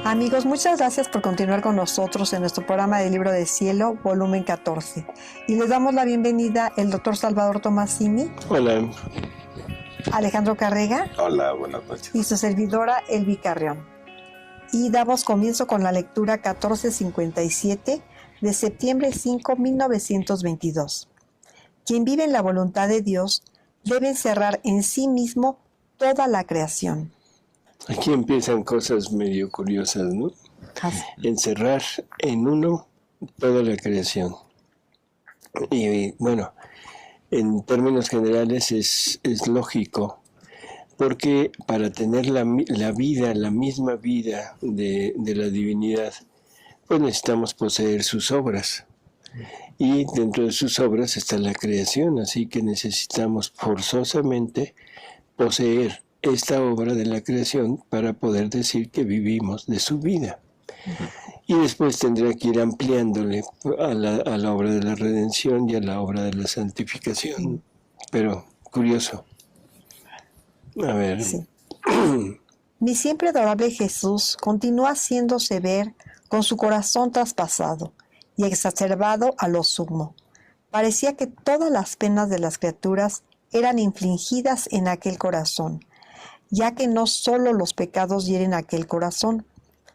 Amigos, muchas gracias por continuar con nosotros en nuestro programa de Libro de Cielo, volumen 14. Y les damos la bienvenida el doctor Salvador Tomasini. Hola. Alejandro Carrega. Hola, buenas noches. Y su servidora, Elvi Carrión. Y damos comienzo con la lectura 1457 de septiembre 5, 1922. Quien vive en la voluntad de Dios debe encerrar en sí mismo toda la creación. Aquí empiezan cosas medio curiosas, ¿no? Encerrar en uno toda la creación. Y bueno, en términos generales es lógico, porque para tener la misma vida de la divinidad, pues necesitamos poseer sus obras. Y dentro de sus obras está la creación, así que necesitamos forzosamente poseer esta obra de la creación para poder decir que vivimos de su vida. Y después tendrá que ir ampliándole a la obra de la redención y a la obra de la santificación. Pero curioso. A ver. Sí. Mi siempre adorable Jesús continúa haciéndose ver con su corazón traspasado y exacerbado a lo sumo. Parecía que todas las penas de las criaturas eran infligidas en aquel corazón, ya que no solo los pecados hieren aquel corazón,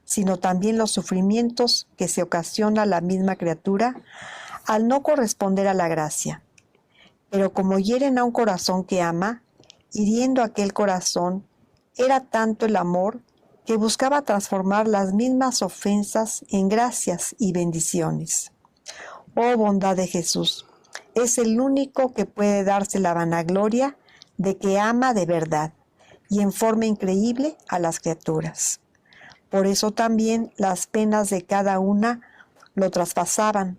sino también los sufrimientos que se ocasiona la misma criatura al no corresponder a la gracia. Pero como hieren a un corazón que ama, hiriendo aquel corazón, era tanto el amor que buscaba transformar las mismas ofensas en gracias y bendiciones. Oh bondad de Jesús, es el único que puede darse la vanagloria de que ama de verdad y en forma increíble a las criaturas. Por eso también las penas de cada una lo traspasaban,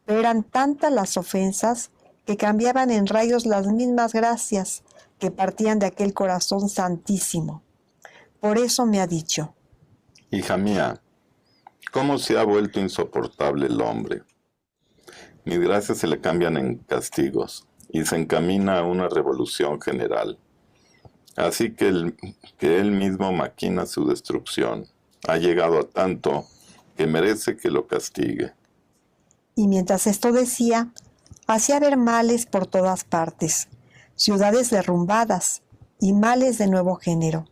pero eran tantas las ofensas que cambiaban en rayos las mismas gracias que partían de aquel corazón santísimo. Por eso me ha dicho: hija mía, ¿cómo se ha vuelto insoportable el hombre? Mis gracias se le cambian en castigos y se encamina a una revolución general. Así que él mismo maquina su destrucción. Ha llegado a tanto que merece que lo castigue. Y mientras esto decía, hacía ver males por todas partes, ciudades derrumbadas y males de nuevo género.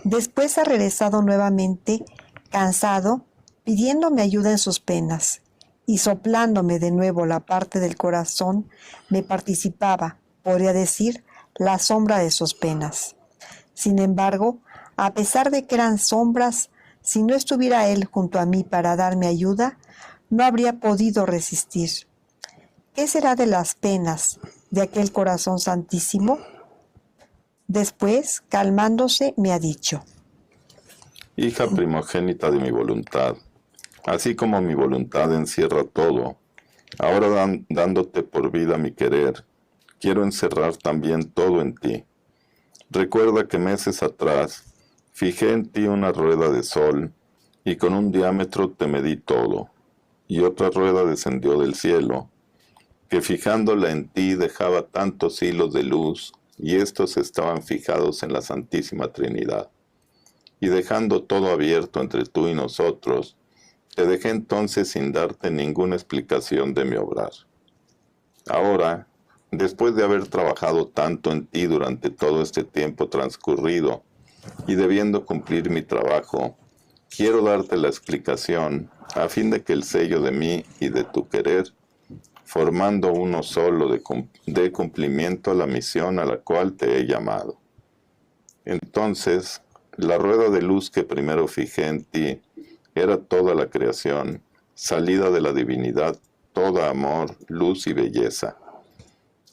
Después ha regresado nuevamente, cansado, pidiéndome ayuda en sus penas, y soplándome de nuevo la parte del corazón, me participaba, podría decir, la sombra de sus penas. Sin embargo, a pesar de que eran sombras, si no estuviera él junto a mí para darme ayuda, no habría podido resistir. ¿Qué será de las penas de aquel corazón santísimo? Después, calmándose, me ha dicho: hija primogénita de mi voluntad, así como mi voluntad encierra todo, ahora dándote por vida mi querer, quiero encerrar también todo en ti. Recuerda que meses atrás fijé en ti una rueda de sol y con un diámetro te medí todo, y otra rueda descendió del cielo, que fijándola en ti dejaba tantos hilos de luz, y estos estaban fijados en la Santísima Trinidad. Y dejando todo abierto entre tú y nosotros, te dejé entonces sin darte ninguna explicación de mi obrar. Ahora, después de haber trabajado tanto en ti durante todo este tiempo transcurrido, y debiendo cumplir mi trabajo, quiero darte la explicación, a fin de que el sello de mí y de tu querer, formando uno solo, de cumplimiento a la misión a la cual te he llamado. Entonces, la rueda de luz que primero fijé en ti era toda la creación, salida de la divinidad, toda amor, luz y belleza.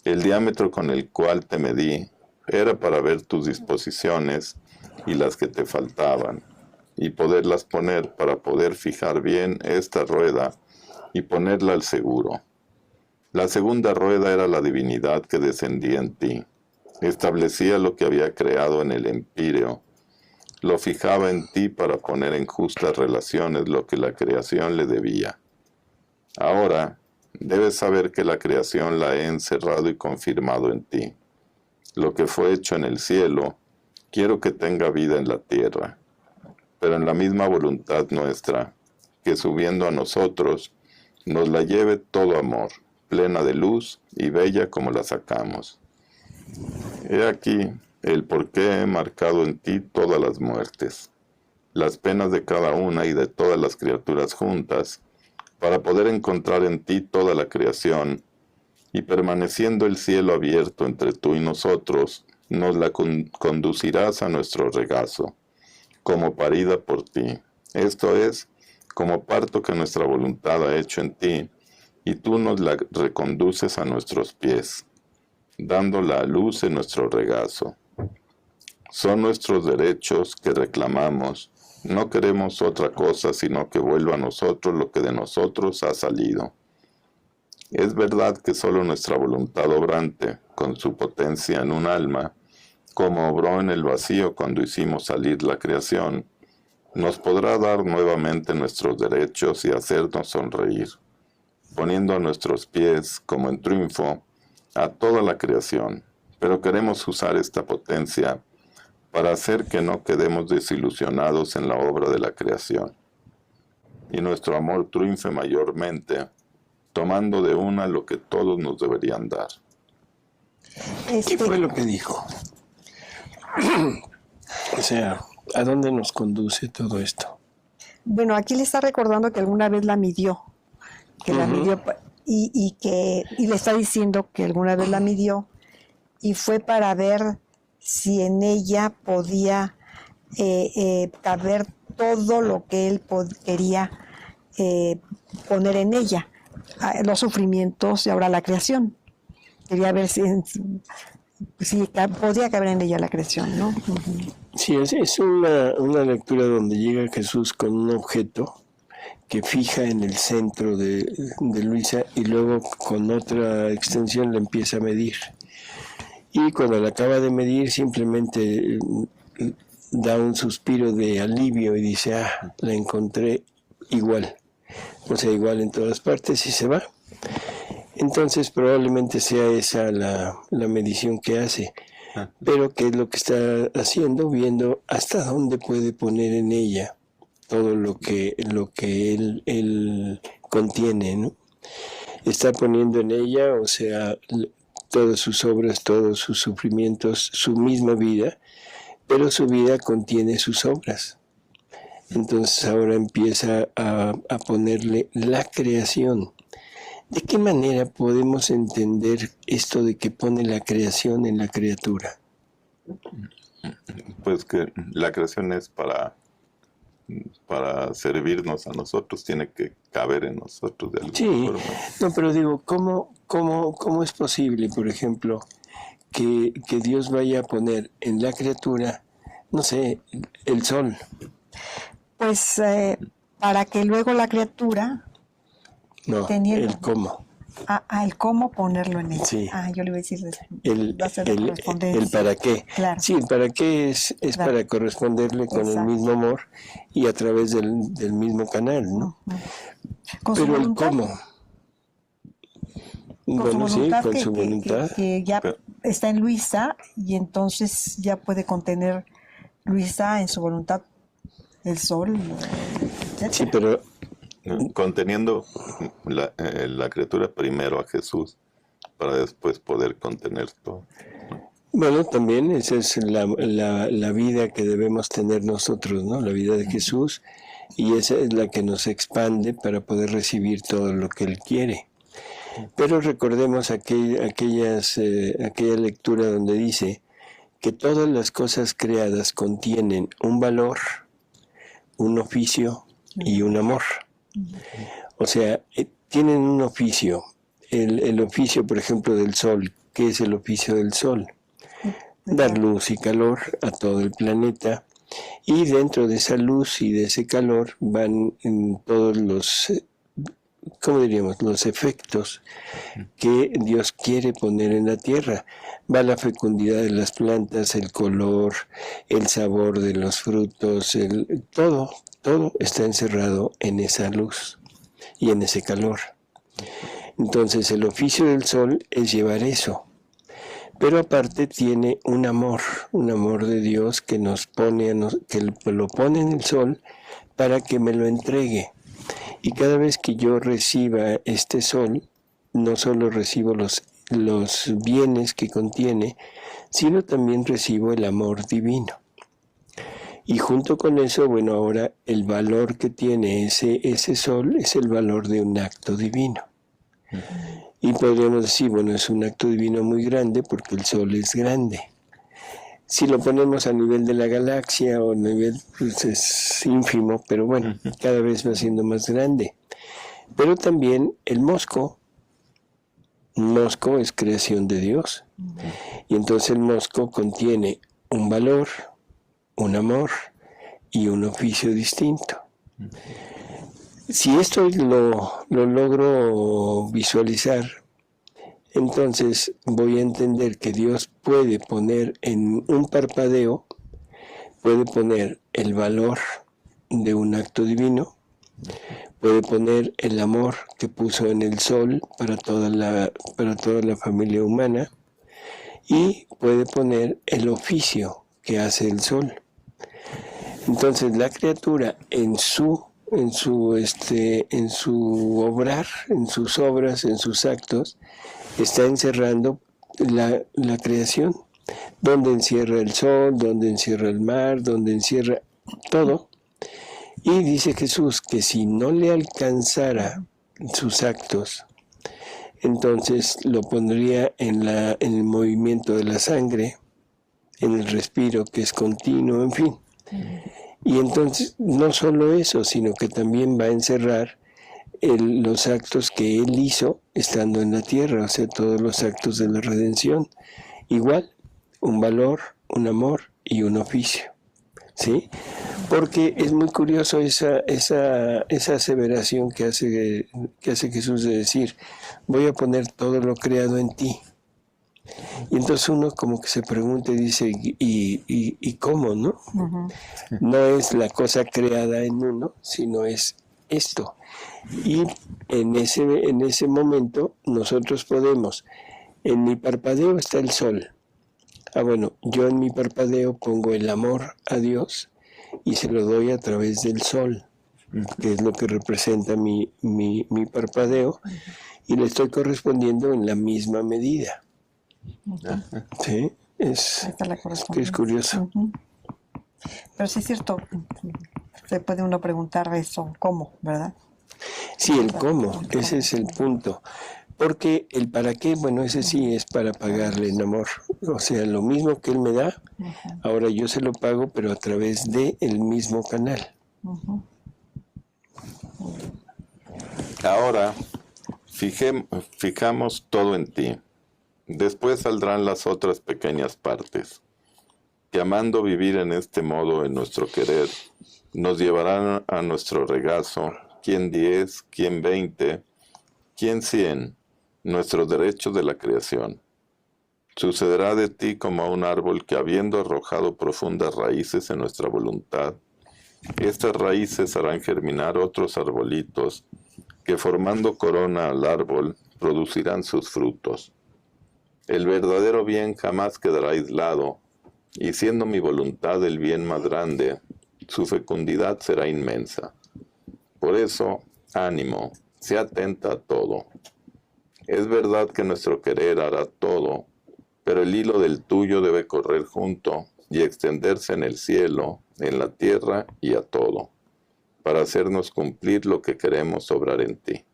El diámetro con el cual te medí era para ver tus disposiciones y las que te faltaban, y poderlas poner para poder fijar bien esta rueda y ponerla al seguro. La segunda rueda era la divinidad que descendía en ti. Establecía lo que había creado en el empíreo. Lo fijaba en ti para poner en justas relaciones lo que la creación le debía. Ahora, debes saber que la creación la he encerrado y confirmado en ti. Lo que fue hecho en el cielo, quiero que tenga vida en la tierra. pero en la misma voluntad nuestra, que subiendo a nosotros, nos la lleve todo amor, plena de luz y bella como la sacamos. He aquí el por qué he marcado en ti todas las muertes, las penas de cada una y de todas las criaturas juntas, para poder encontrar en ti toda la creación, y permaneciendo el cielo abierto entre tú y nosotros, nos la conducirás a nuestro regazo, como parida por ti. Esto es, como parto que nuestra voluntad ha hecho en ti, y tú nos la reconduces a nuestros pies, dándola a luz en nuestro regazo. Son nuestros derechos que reclamamos. No queremos otra cosa sino que vuelva a nosotros lo que de nosotros ha salido. Es verdad que solo nuestra voluntad obrante, con su potencia en un alma, como obró en el vacío cuando hicimos salir la creación, nos podrá dar nuevamente nuestros derechos y hacernos sonreír, poniendo a nuestros pies, como en triunfo, a toda la creación. Pero queremos usar esta potencia para hacer que no quedemos desilusionados en la obra de la creación, y nuestro amor triunfe mayormente, tomando de una lo que todos nos deberían dar. ¿Qué fue lo que dijo? O sea, ¿a dónde nos conduce todo esto? Bueno, aquí le está recordando que alguna vez la midió, la midió y le está diciendo que alguna vez la midió y fue para ver si en ella podía caber todo lo que él quería poner en ella, los sufrimientos y ahora la creación. Quería ver si podía caber en ella la creación, ¿no? Sí, es una lectura donde llega Jesús con un objeto que fija en el centro de Luisa y luego con otra extensión la empieza a medir. Y cuando la acaba de medir simplemente da un suspiro de alivio y dice, la encontré igual. O sea, igual en todas partes y se va. Entonces probablemente sea esa la medición que hace. Pero ¿qué es lo que está haciendo? Viendo hasta dónde puede poner en ella todo lo que él contiene, ¿no? Está poniendo en ella, o sea, todas sus obras, todos sus sufrimientos, su misma vida, pero su vida contiene sus obras. Entonces ahora empieza a ponerle la creación. ¿De qué manera podemos entender esto de que pone la creación en la criatura? Pues que la creación es para servirnos a nosotros, tiene que caber en nosotros de alguna forma. No, pero digo, ¿cómo es posible, por ejemplo, que Dios vaya a poner en la criatura, no sé, el sol? Pues para que luego la criatura... No, el cómo. El cómo ponerlo en ella. Sí. Yo le iba a decir el para qué. Claro. Sí, el para qué es claro, para corresponderle con el mismo amor y a través del mismo canal, ¿no? Pero el cómo. Con su voluntad. Que ya está en Luisa y entonces ya puede contener Luisa en su voluntad el sol, etc. Sí, pero conteniendo la criatura primero a Jesús para después poder contener todo. Bueno, también esa es la vida que debemos tener nosotros, ¿no? La vida de Jesús, y esa es la que nos expande para poder recibir todo lo que Él quiere. Pero recordemos aquella lectura donde dice que todas las cosas creadas contienen un valor, un oficio y un amor. O sea, tienen un oficio. El oficio, por ejemplo, del sol. ¿Qué es el oficio del sol? Dar luz y calor a todo el planeta. Y dentro de esa luz y de ese calor van todos los, ¿cómo diríamos?, los efectos que Dios quiere poner en la tierra. Va la fecundidad de las plantas, el color, el sabor de los frutos, todo está encerrado en esa luz y en ese calor. Entonces el oficio del sol es llevar eso. pero aparte tiene un amor de Dios que nos pone, que lo pone en el sol para que me lo entregue. Y cada vez que yo reciba este sol, no solo recibo los bienes que contiene, sino también recibo el amor divino. Y junto con eso, bueno, ahora el valor que tiene ese sol es el valor de un acto divino. Y podríamos decir, bueno, es un acto divino muy grande porque el sol es grande. Si lo ponemos a nivel de la galaxia o a nivel, pues es ínfimo, pero bueno, cada vez va siendo más grande. Pero también el mosco es creación de Dios. Y entonces el mosco contiene un valor, un amor y un oficio distinto. Si esto lo logro visualizar, entonces voy a entender que Dios puede poner en un parpadeo, puede poner el valor de un acto divino, puede poner el amor que puso en el sol para toda la familia humana, y puede poner el oficio que hace el sol. Entonces la criatura en su obrar, en sus obras, en sus actos, está encerrando la creación, donde encierra el sol, donde encierra el mar, donde encierra todo. Y dice Jesús que si no le alcanzara sus actos, entonces lo pondría en el movimiento de la sangre, en el respiro que es continuo, en fin. Y entonces no solo eso, sino que también va a encerrar los actos que Él hizo estando en la tierra, o sea, todos los actos de la redención. Igual, un valor, un amor y un oficio, ¿sí? Porque es muy curioso esa aseveración que hace Jesús de decir, voy a poner todo lo creado en ti. Y entonces uno como que se pregunta y dice, ¿y cómo, no? Uh-huh. No es la cosa creada en uno, sino es esto. Y en ese momento nosotros podemos, en mi parpadeo está el sol. Bueno, yo en mi parpadeo pongo el amor a Dios y se lo doy a través del sol, que es lo que representa mi parpadeo, y le estoy correspondiendo en la misma medida. Sí, es curioso. Uh-huh. Pero sí es cierto, se puede uno preguntar eso, ¿cómo, verdad? Sí, el cómo, ese es el punto. Porque el para qué, bueno, ese sí es para pagarle en amor. O sea, lo mismo que él me da, uh-huh, ahora yo se lo pago, pero a través de el mismo canal. Uh-huh. Ahora, fijamos todo en ti. Después saldrán las otras pequeñas partes, que amando vivir en este modo en nuestro querer, nos llevarán a nuestro regazo, quién 10, quién 20, quién 100, nuestros derechos de la creación. Sucederá de ti como a un árbol que, habiendo arrojado profundas raíces en nuestra voluntad, estas raíces harán germinar otros arbolitos que, formando corona al árbol, producirán sus frutos. El verdadero bien jamás quedará aislado, y siendo mi voluntad el bien más grande, su fecundidad será inmensa. Por eso, ánimo, sea atenta a todo. Es verdad que nuestro querer hará todo, pero el hilo del tuyo debe correr junto y extenderse en el cielo, en la tierra y a todo, para hacernos cumplir lo que queremos obrar en ti.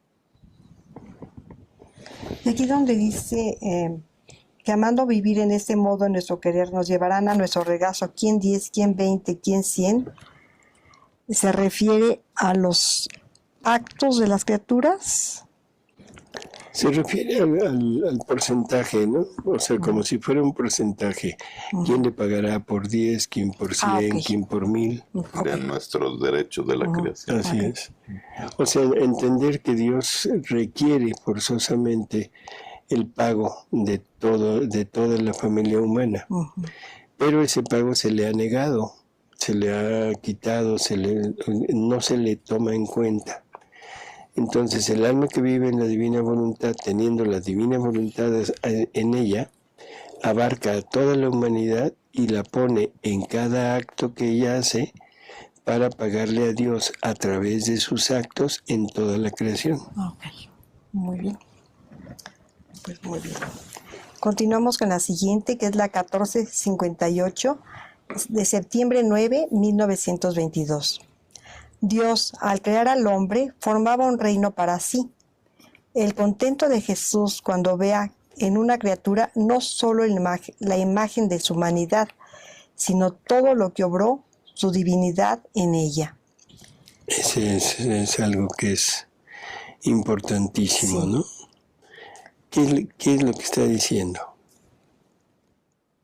Y aquí donde dice que amando vivir en este modo en nuestro querer nos llevarán a nuestro regazo, quién 10, quién 20, quién 100, se refiere a los actos de las criaturas. Se refiere al porcentaje, ¿no? O sea, como si fuera un porcentaje. ¿Quién le pagará por 10, quién por 100, okay, quién por 1000? De nuestros derechos de la creación. Así es. O sea, entender que Dios requiere forzosamente el pago de toda la familia humana. Pero ese pago se le ha negado, se le ha quitado, no se le toma en cuenta. Entonces el alma que vive en la divina voluntad, teniendo la divina voluntad en ella, abarca a toda la humanidad y la pone en cada acto que ella hace para pagarle a Dios a través de sus actos en toda la creación. Ok, muy bien. Pues muy bien. Continuamos con la siguiente, que es la 1458, de septiembre 9, 1922. Dios, al crear al hombre, formaba un reino para sí. El contento de Jesús cuando vea en una criatura no solo la imagen de su humanidad, sino todo lo que obró su divinidad en ella. Ese es algo que es importantísimo, ¿no? ¿Qué es lo que está diciendo?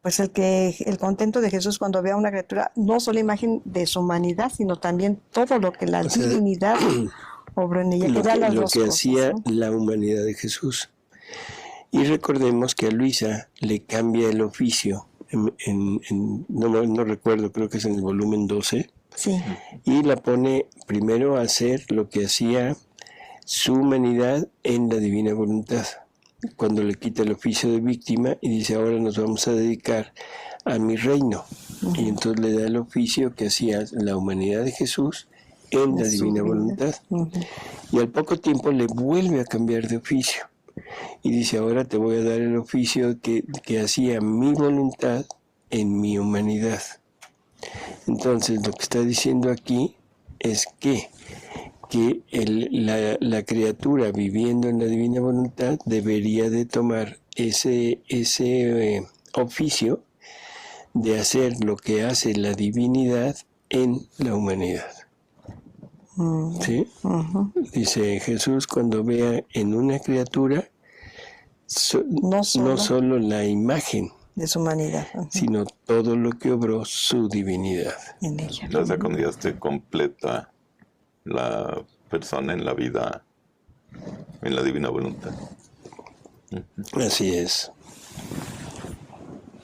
Pues el contento de Jesús cuando ve a una criatura, no solo la imagen de su humanidad, sino también todo lo que la divinidad obró en ella. Lo que hacía, ¿no?, la humanidad de Jesús. Y recordemos que a Luisa le cambia el oficio, no recuerdo, creo que es en el volumen 12, sí, y la pone primero a hacer lo que hacía su humanidad en la divina voluntad, cuando le quita el oficio de víctima y dice, ahora nos vamos a dedicar a mi reino. Y entonces le da el oficio que hacía la humanidad de Jesús en la divina voluntad. Y al poco tiempo le vuelve a cambiar de oficio. Y dice, ahora te voy a dar el oficio que hacía mi voluntad en mi humanidad. Entonces lo que está diciendo aquí es que la criatura viviendo en la divina voluntad debería de tomar ese oficio de hacer lo que hace la divinidad en la humanidad. ¿Sí? Dice Jesús, cuando vea en una criatura no solo la imagen de su humanidad, sino todo lo que obró su divinidad en ella. O sea, cuando ya esté completa la persona en la vida, en la divina voluntad. Así es.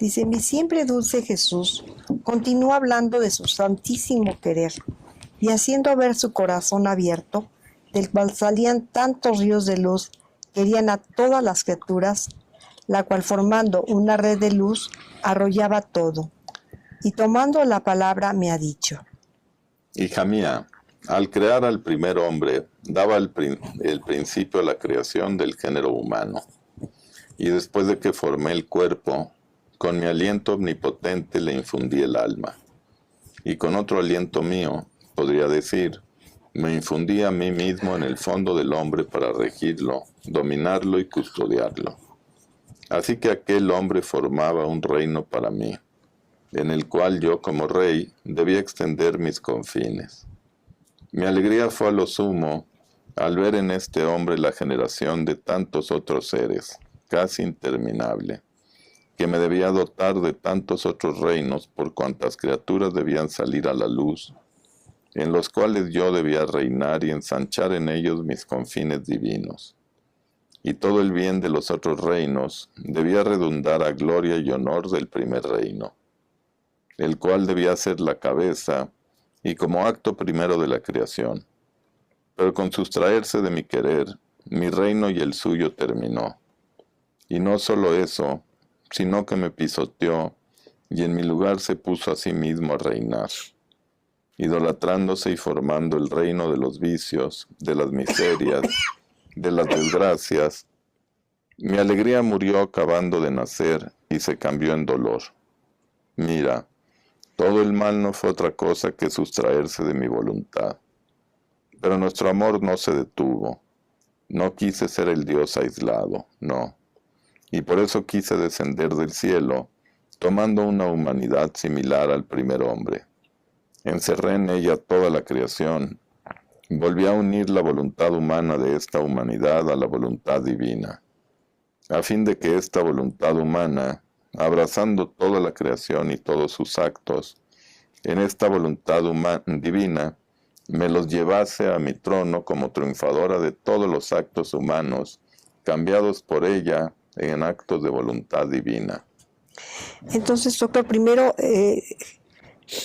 Dice, mi siempre dulce Jesús continúa hablando de su santísimo querer y haciendo ver su corazón abierto, del cual salían tantos ríos de luz que herían a todas las criaturas, la cual formando una red de luz arrollaba todo. Y tomando la palabra me ha dicho, hija mía, al crear al primer hombre, daba el principio a la creación del género humano. Y después de que formé el cuerpo, con mi aliento omnipotente le infundí el alma. Y con otro aliento mío, podría decir, me infundí a mí mismo en el fondo del hombre para regirlo, dominarlo y custodiarlo. Así que aquel hombre formaba un reino para mí, en el cual yo como rey debía extender mis confines. Mi alegría fue a lo sumo al ver en este hombre la generación de tantos otros seres, casi interminable, que me debía dotar de tantos otros reinos por cuantas criaturas debían salir a la luz, en los cuales yo debía reinar y ensanchar en ellos mis confines divinos. Y todo el bien de los otros reinos debía redundar a gloria y honor del primer reino, el cual debía ser la cabeza y como acto primero de la creación. Pero con sustraerse de mi querer, mi reino y el suyo terminó. Y no solo eso, sino que me pisoteó y en mi lugar se puso a sí mismo a reinar, idolatrándose y formando el reino de los vicios, de las miserias, de las desgracias. Mi alegría murió acabando de nacer y se cambió en dolor. Mira, todo el mal no fue otra cosa que sustraerse de mi voluntad. Pero nuestro amor no se detuvo. No quise ser el Dios aislado, no. Y por eso quise descender del cielo, tomando una humanidad similar al primer hombre. Encerré en ella toda la creación. Volví a unir la voluntad humana de esta humanidad a la voluntad divina, a fin de que esta voluntad humana, abrazando toda la creación y todos sus actos, en esta voluntad divina, me los llevase a mi trono como triunfadora de todos los actos humanos, cambiados por ella en actos de voluntad divina. Entonces, doctor, primero,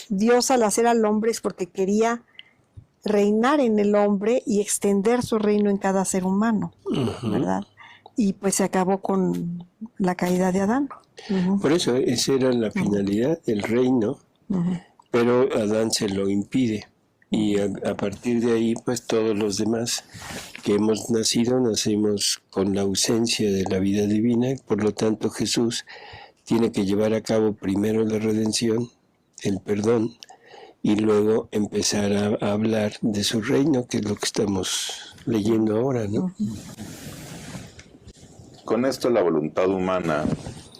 Dios al hacer al hombre es porque quería reinar en el hombre y extender su reino en cada ser humano, ¿verdad? y pues se acabó con la caída de Adán. Por eso, esa era la finalidad, el reino, pero Adán se lo impide. Y a partir de ahí, pues todos los demás que hemos nacido, nacimos con la ausencia de la vida divina, y por lo tanto Jesús tiene que llevar a cabo primero la redención, el perdón, y luego empezar a hablar de su reino, que es lo que estamos leyendo ahora, ¿no? Con esto la voluntad humana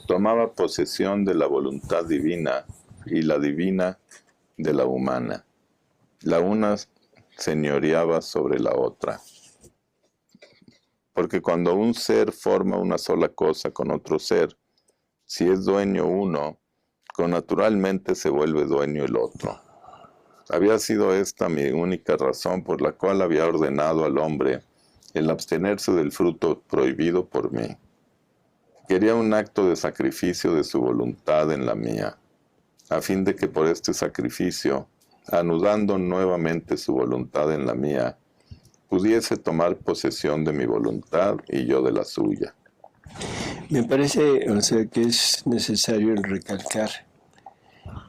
tomaba posesión de la voluntad divina y la divina de la humana. La una señoreaba sobre la otra. Porque cuando un ser forma una sola cosa con otro ser, si es dueño uno, connaturalmente se vuelve dueño el otro. Había sido esta mi única razón por la cual había ordenado al hombre el abstenerse del fruto prohibido por mí. Quería un acto de sacrificio de su voluntad en la mía, a fin de que por este sacrificio, anudando nuevamente su voluntad en la mía, pudiese tomar posesión de mi voluntad y yo de la suya. Me parece, o sea, que es necesario recalcar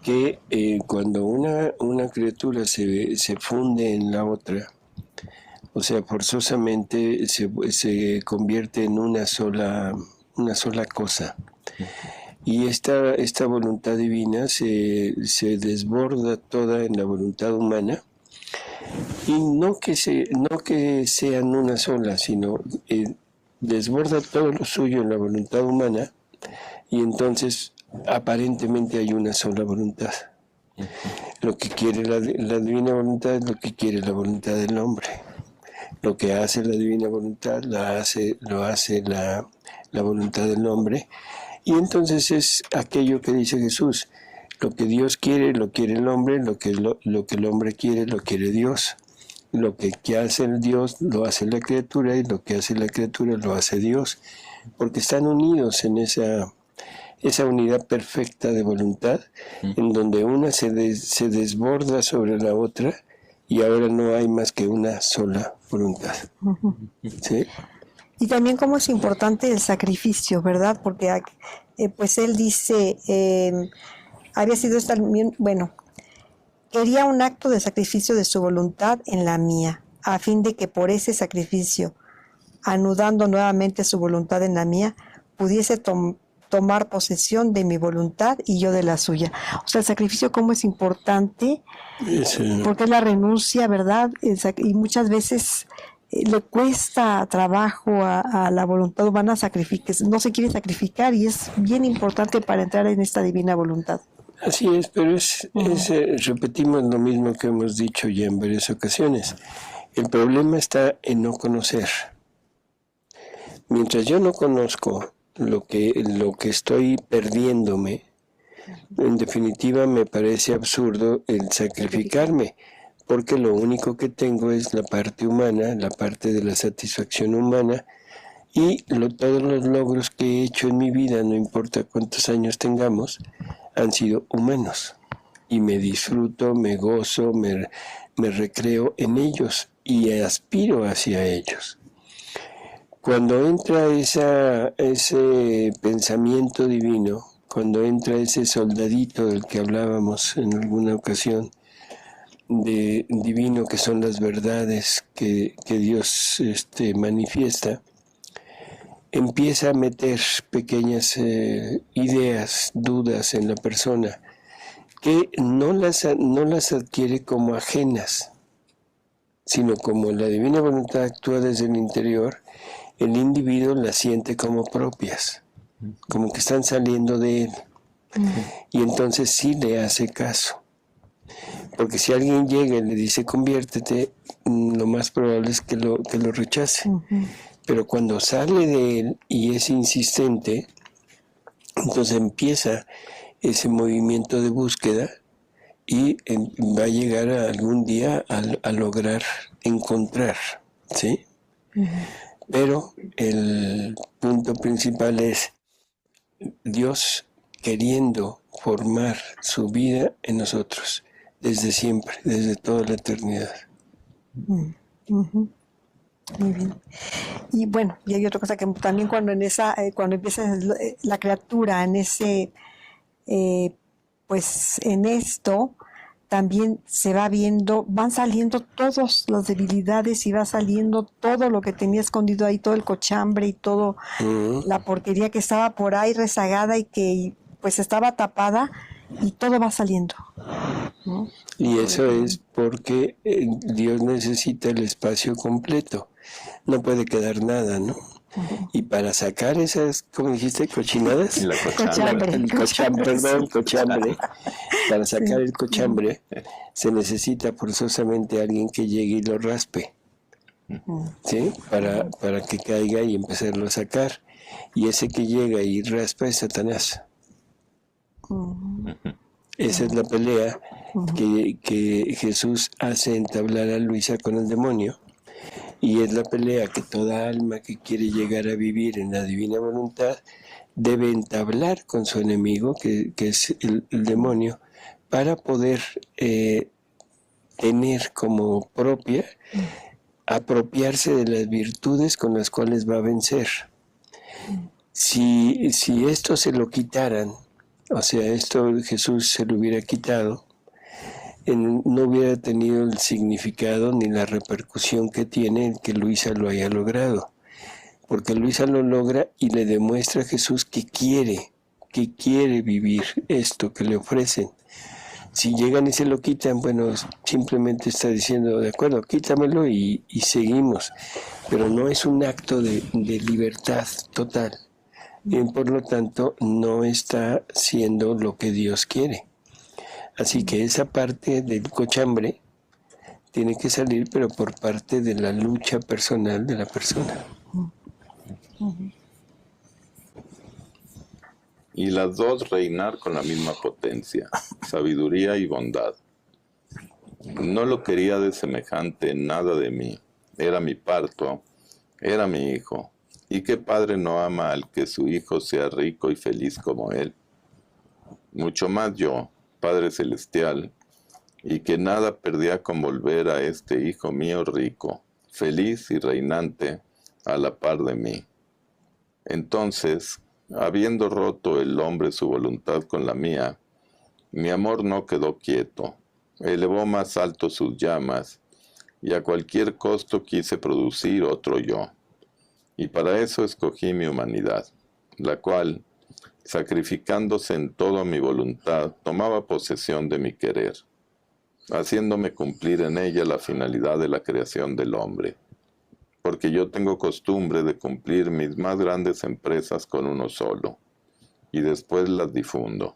que cuando una criatura se funde en la otra, o sea, forzosamente se convierte en una sola cosa. Y esta voluntad divina se desborda toda en la voluntad humana, y no que sean una sola, sino desborda todo lo suyo en la voluntad humana, y entonces aparentemente hay una sola voluntad. Lo que quiere la divina voluntad es lo que quiere la voluntad del hombre. Lo que hace la divina voluntad lo hace la voluntad del hombre. Y entonces es aquello que dice Jesús: lo que Dios quiere, lo quiere el hombre; lo que el hombre quiere, lo quiere Dios. Lo que hace el Dios, lo hace la criatura; y lo que hace la criatura, lo hace Dios. Porque están unidos en esa unidad perfecta de voluntad, en donde una se desborda sobre la otra, y ahora no hay más que una sola voluntad. ¿Sí? Y también cómo es importante el sacrificio, ¿verdad? Porque pues él dice, había sido quería un acto de sacrificio de su voluntad en la mía, a fin de que por ese sacrificio, anudando nuevamente su voluntad en la mía, pudiese tomar posesión de mi voluntad y yo de la suya. O sea, el sacrificio cómo es importante, porque es la renuncia, ¿verdad? Y muchas veces le cuesta trabajo a la voluntad humana sacrificarse, no se quiere sacrificar, y es bien importante para entrar en esta divina voluntad. Así es, pero repetimos lo mismo que hemos dicho ya en varias ocasiones. El problema está en no conocer. Mientras yo no conozco lo que estoy perdiéndome, en definitiva me parece absurdo el sacrificarme, porque lo único que tengo es la parte humana, la parte de la satisfacción humana, y todos los logros que he hecho en mi vida, no importa cuántos años tengamos, han sido humanos. Y me disfruto, me gozo, me recreo en ellos y aspiro hacia ellos. Cuando entra ese pensamiento divino, cuando entra ese soldadito del que hablábamos en alguna ocasión, de divino, que son las verdades que Dios manifiesta, empieza a meter pequeñas ideas, dudas en la persona, que no las adquiere como ajenas, sino como la divina voluntad actúa desde el interior, el individuo las siente como propias, como que están saliendo de él. Y entonces sí le hace caso. Porque si alguien llega y le dice conviértete, lo más probable es que lo rechace. Pero cuando sale de él y es insistente, entonces empieza ese movimiento de búsqueda, y va a llegar algún día a lograr encontrar, ¿sí? Pero el punto principal es Dios queriendo formar su vida en nosotros, desde siempre, desde toda la eternidad. Muy bien. Y bueno, y hay otra cosa que también cuando cuando empieza la criatura en ese, pues en esto, también se va viendo, van saliendo todas las debilidades y va saliendo todo lo que tenía escondido ahí, todo el cochambre y todo la porquería que estaba por ahí rezagada y que pues estaba tapada y todo va saliendo, ¿no? Y eso es porque Dios necesita el espacio completo. No puede quedar nada, ¿no? Y para sacar esas, ¿cómo dijiste? ¿Cochinadas? La cochambre. El cochambre. Para sacar el cochambre se necesita forzosamente alguien que llegue y lo raspe, ¿sí? Para que caiga y empezarlo a sacar. Y ese que llega y raspa es Satanás. Esa es la pelea que Jesús hace entablar a Luisa con el demonio. Y es la pelea que toda alma que quiere llegar a vivir en la divina voluntad debe entablar con su enemigo, que es el demonio, para poder tener como propia, apropiarse de las virtudes con las cuales va a vencer. Si esto se lo quitaran, o sea, esto Jesús se lo hubiera quitado, no hubiera tenido el significado ni la repercusión que tiene el que Luisa lo haya logrado. Porque Luisa lo logra y le demuestra a Jesús que quiere vivir esto que le ofrecen. Si llegan y se lo quitan, bueno, simplemente está diciendo, de acuerdo, quítamelo y seguimos. Pero no es un acto de libertad total. Y por lo tanto, no está siendo lo que Dios quiere. Así que esa parte del cochambre tiene que salir, pero por parte de la lucha personal de la persona. Y las dos reinar con la misma potencia, sabiduría y bondad. No lo quería de semejante nada de mí. Era mi parto, era mi hijo. ¿Y qué padre no ama al que su hijo sea rico y feliz como él? Mucho más yo, Padre Celestial, y que nada perdía con volver a este hijo mío rico, feliz y reinante a la par de mí. Entonces, habiendo roto el hombre su voluntad con la mía, mi amor no quedó quieto, elevó más alto sus llamas, y a cualquier costo quise producir otro yo. Y para eso escogí mi humanidad, la cual, sacrificándose en todo a mi voluntad, tomaba posesión de mi querer, haciéndome cumplir en ella la finalidad de la creación del hombre. Porque yo tengo costumbre de cumplir mis más grandes empresas con uno solo, y después las difundo.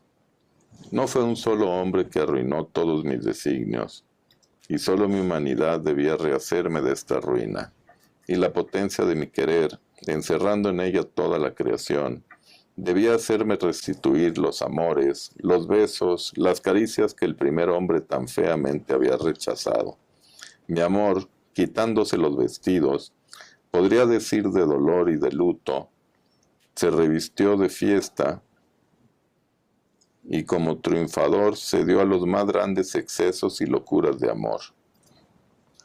No fue un solo hombre que arruinó todos mis designios, y solo mi humanidad debía rehacerme de esta ruina, y la potencia de mi querer, encerrando en ella toda la creación, debía hacerme restituir los amores, los besos, las caricias que el primer hombre tan feamente había rechazado. Mi amor, quitándose los vestidos, podría decir de dolor y de luto, se revistió de fiesta y como triunfador se dio a los más grandes excesos y locuras de amor.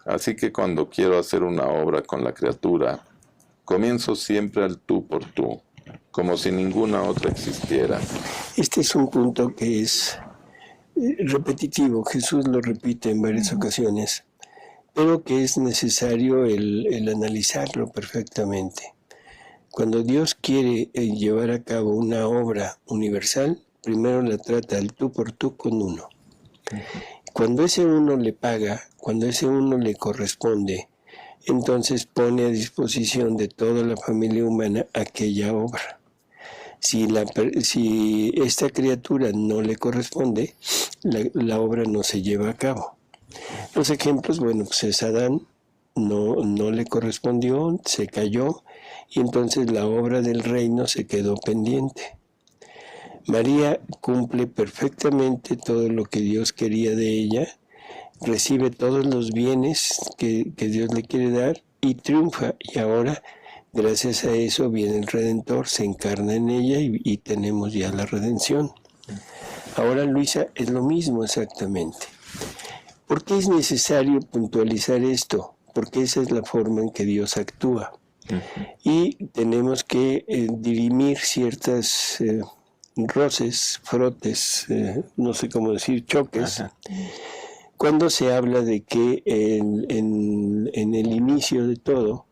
Así que cuando quiero hacer una obra con la criatura, comienzo siempre al tú por tú, como si ninguna otra existiera. Este es un punto que es repetitivo, Jesús lo repite en varias ocasiones, pero que es necesario el analizarlo perfectamente. Cuando Dios quiere llevar a cabo una obra universal, primero la trata al tú por tú con uno. Cuando ese uno le paga, cuando ese uno le corresponde, entonces pone a disposición de toda la familia humana aquella obra. Si esta criatura no le corresponde, la obra no se lleva a cabo. Los ejemplos, bueno, pues es Adán, no le correspondió, se cayó, y entonces la obra del reino se quedó pendiente. María cumple perfectamente todo lo que Dios quería de ella, recibe todos los bienes que Dios le quiere dar y triunfa. Y ahora, gracias a eso, viene el Redentor, se encarna en ella y tenemos ya la redención. Ahora, Luisa, es lo mismo exactamente. ¿Por qué es necesario puntualizar esto? porque esa es la forma en que Dios actúa. Y tenemos que dirimir ciertas roces, frotes, no sé cómo decir, choques, cuando se habla de que en el inicio de todo,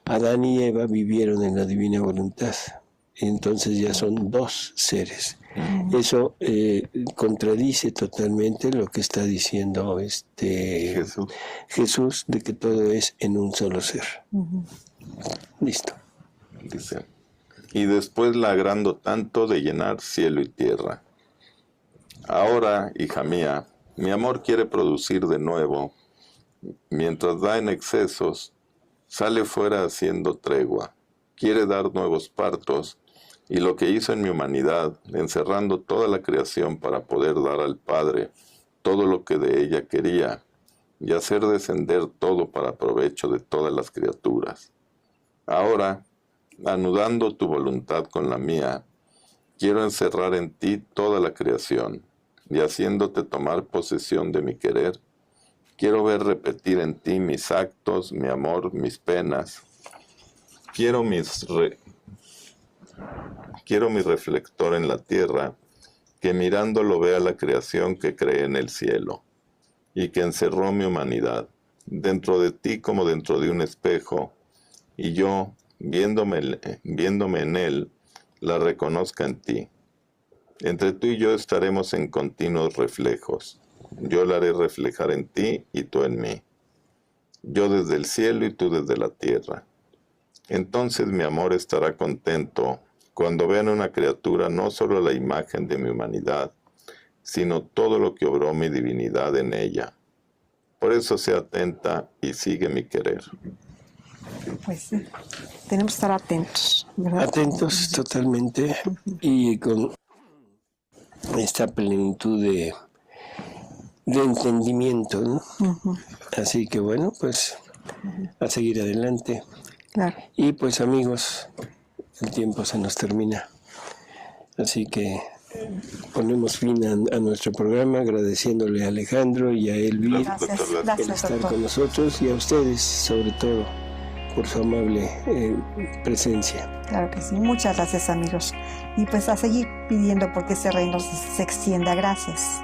Adán y Eva vivieron en la divina voluntad. Entonces ya son dos seres. Eso contradice totalmente lo que está diciendo Jesús, de que todo es en un solo ser. Listo. Dice, y después la agrando tanto de llenar cielo y tierra. Ahora, hija mía, mi amor quiere producir de nuevo. Mientras da en excesos, sale fuera haciendo tregua. Quiere dar nuevos partos, y lo que hizo en mi humanidad, encerrando toda la creación para poder dar al Padre todo lo que de ella quería, y hacer descender todo para provecho de todas las criaturas. Ahora, anudando tu voluntad con la mía, quiero encerrar en ti toda la creación, y haciéndote tomar posesión de mi querer, quiero ver repetir en ti mis actos, mi amor, mis penas. Quiero mi reflector en la tierra, que mirándolo vea la creación que creé en el cielo, y que encerró mi humanidad, dentro de ti como dentro de un espejo, y yo, viéndome en él, la reconozca en ti. Entre tú y yo estaremos en continuos reflejos. Yo la haré reflejar en ti y tú en mí. Yo desde el cielo y tú desde la tierra. Entonces mi amor estará contento cuando vea en una criatura no solo la imagen de mi humanidad, sino todo lo que obró mi divinidad en ella. Por eso sea atenta y sigue mi querer. Pues sí, tenemos que estar atentos, ¿verdad? Atentos totalmente y con esta plenitud de entendimiento, ¿no? Así que bueno, pues a seguir adelante. Claro. Y pues amigos, el tiempo se nos termina. Así que ponemos fin a nuestro programa agradeciéndole a Alejandro y a Elvir el estar con nosotros y a ustedes sobre todo por su amable presencia. Claro que sí. Muchas gracias, amigos. Y pues a seguir pidiendo porque ese reino se extienda. Gracias.